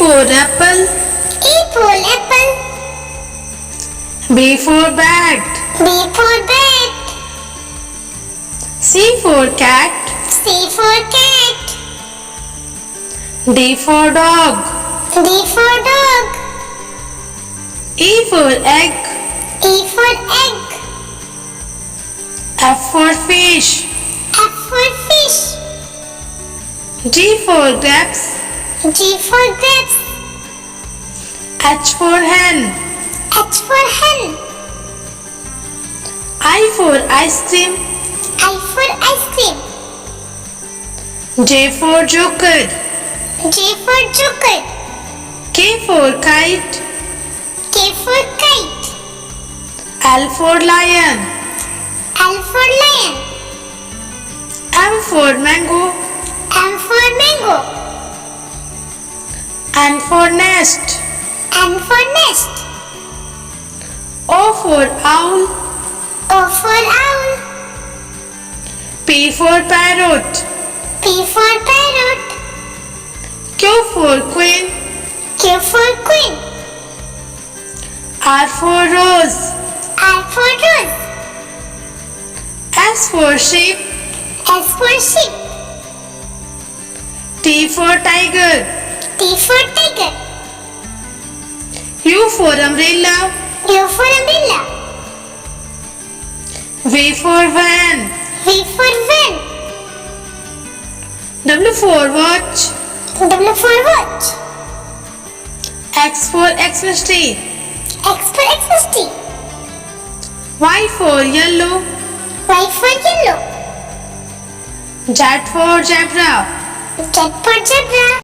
for apple. A for apple. B for bat. B for bat. C for cat. C for cat. D for dog. D for dog. E for egg. E for egg. F for fish. F for fish. G for grapes. G for grapes. H for hen. H for hen. I for ice cream. I for ice cream. J for joker. J for joker. K for kite. K for kite. L for lion. L for lion. M for mango. M for mango. N for nest. N for nest. O for owl. O for owl. P for parrot. P for parrot. Q for queen. Q for queen. R for rose. R for rose. S for sheep. S for sheep. T for tiger. T for tiger. U for umbrella. U for umbrella. V for van. V for van. W for watch. W for watch. X for Xmas tree. X for Xmas tree. Y for yellow. Y for yellow. Z for zebra. Z for zebra.